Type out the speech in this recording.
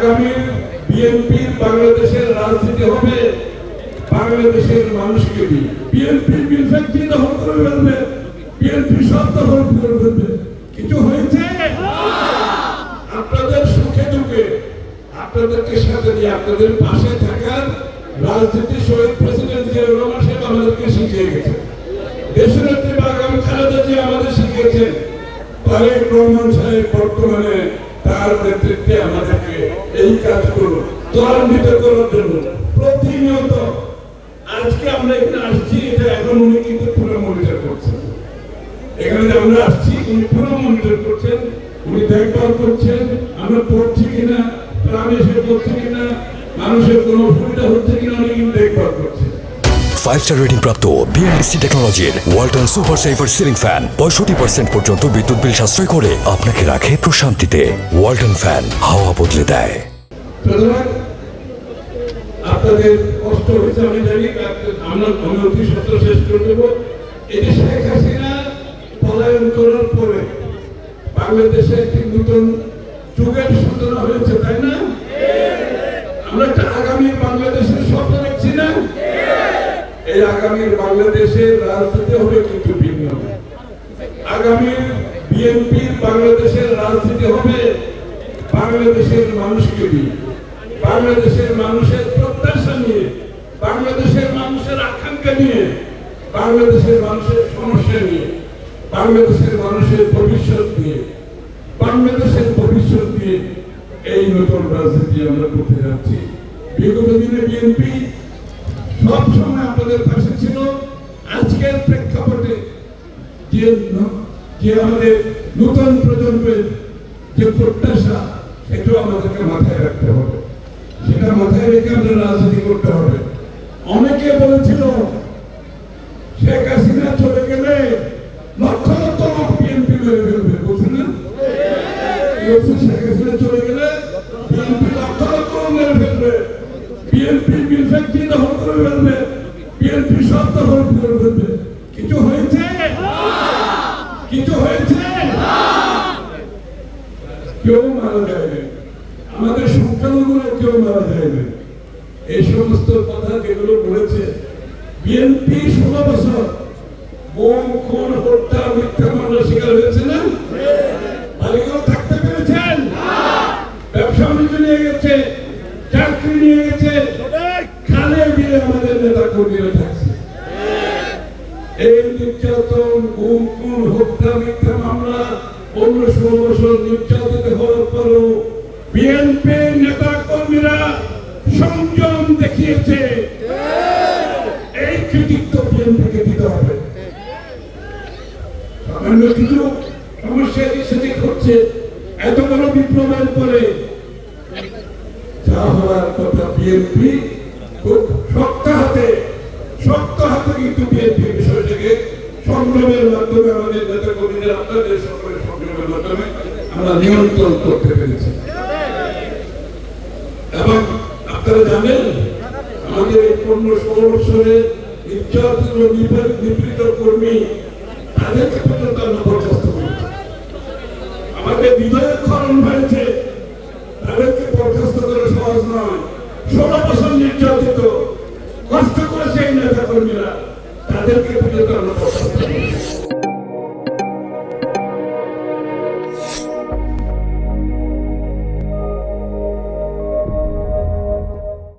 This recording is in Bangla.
আগামী বিএনপির বাংলাদেশের রাজনীতি হবে বাংলাদেশের মানুষকে দিয়ে। বিএনপি বিলফ্যাক্টরি দখল করে ফেলবে, বিএনপি সব দখল করে ফেলবে। কিছু হয়েছে আপনাদের সুখে দুঃখে আপনাদেরকে সাথে দিয়ে আপনাদের পাশে থাকার রাজনীতি শহীদ প্রেসিডেন্ট জিয়াউর রহমান সাহেব আমাদেরকে শিখিয়ে গেছে। দেশনেত্রী বেগম খালেদা জিয়া আমাদের শিখিয়েছেন। তারেক রহমান সাহেব বর্তমানে তার নেতৃত্বে আমাদেরকে এই কাজগুলো ত্বরান্বিত করার জন্য প্রতিনিয়ত আজকে আমরা এখানে আসছি, এটা এখন উনি কিন্তু পুরো মনিটর করছেন। এখানে যে আমরা আসছি উনি পুরো মনিটর করছেন, উনি দেখভাল করছেন আমরা পড়ছি কিনা, প্রাণ এসে পড়ছি কিনা, মানুষের কোনো অসুবিধা হচ্ছে কিনা উনি কিন্তু দেখভাল করছেন। 5-star রেটিং প্রাপ্ত বিএনডিসি টেকনোলজির Walton super saver ceiling fan 65% পর্যন্ত বিদ্যুৎ বিল সাশ্রয় করে আপনাকে রাখে প্রশান্তিতে। ওয়ালটন ফ্যান হাওয়া বদলে দেয়। আপনাদের কষ্ট হয়েছে আমি জানি, আমরা অতি সত্য শেষ করে দেবো। এই যে শেখ হাসিনা পলায়ন করার পরে বাংলাদেশে একটি নতুন যুগের সূচনা হয়েছে, তাই না? আমরা একটা আগামী বাংলাদেশের স্বপ্ন দেখছি না? এই আগামীর বাংলাদেশের রাজনীতি হবে কিন্তু ভিন্ন। আগামী বিএনপির বাংলাদেশের রাজনীতি হবে বাংলাদেশের মানুষকে নিয়ে, বাংলাদেশের মানুষের প্রত্যাশা নিয়ে, বাংলাদেশের মানুষের আকাঙ্ক্ষা নিয়ে, বাংলাদেশের মানুষের সমস্যা নিয়ে, বাংলাদেশের মানুষের ভবিষ্যৎ নিয়ে, বাংলাদেশের ভবিষ্যৎ নিয়ে এই নতুন রাজনীতি আমরা করতে যাচ্ছি। বিগত দিনে বিএনপি সব সময় আপনাদের পাশে ছিল। আজকের প্রেক্ষাপটে যে আমাদের নতুন প্রজন্মের যে প্রত্যাশা সেটাও আমাদেরকে মাথায় রাখতে হবে, সেটা মাথায় রেখে আমরা রাজনীতি করতে হবে। অনেকে বলেছিল শেখ হাসিনা চলে গেলে লক্ষ লক্ষ লোক বিএনপি মেরে ফেলবে, বুঝলেন না? শেখ হাসিনা চলে গেলে বিএনপি লক্ষ লক্ষ মেরে ফেলবে, বিএনপি বিলফ্যাক্টরি দখল করে ফেলবে, বিএনপি সব দখল করে ফেলবে। কিছু হয়েছে? কিছু হয়েছে? কেউ মারা যায়নি, আমাদের সংখ্যালঘুরা কেউ মারা যায়নি। এই সমস্ত কথা যেগুলো বলেছে বিএনপি 16 বছর গুম খুন হত্যা মিথ্যা মামলার শিকার হয়েছে না? বালিগঞ্জ থাকতে পেরেছেন? ব্যবসা বাণিজ্য নিয়ে গেছে, চাকরি নিয়ে গেছে, খালে বিলে আমাদের নেতা কর্মীরা থাকছে। এই নির্যাতন গুম খুন হত্যা মিথ্যা মামলা 15-16 বছর নির্যাতিত হওয়ার পরও বিএনপি নেতা কর্মীরা সংযম দেখিয়েছে। এই কৃতিত্ব বিএনপিকে দিতে হবে। সামান্য কিছু সমস্যা সেদিক হচ্ছে, এত বড় বিপ্লবের পরে যা হওয়ার কথা বিএনপি খুব শক্ত হাতে কিন্তু বিএনপি বিষয়টাকে সংগ্রামের মাধ্যমে আমাদের নেতা কর্মীদের আপনাদের সকলের সংগ্রামের মাধ্যমে আমরা নিয়ন্ত্রণ করতে পেরেছি। এবং আপনারা জানেন আমাদের এই 15-16 বছরে নির্যাতিত নিপীড়িত কর্মী তাদেরকে পর্যন্ত আমরা বরখাস্ত করেছি। আমাদের বিজয়ের খরণ হয়েছে, তাদেরকে বরখাস্ত করা সহজ নয়। 16 বছর নির্যাতিত কষ্ট করেছে এই নেতা কর্মীরা, তাদেরকে পর্যন্ত আমরা বরখাস্ত করেছি।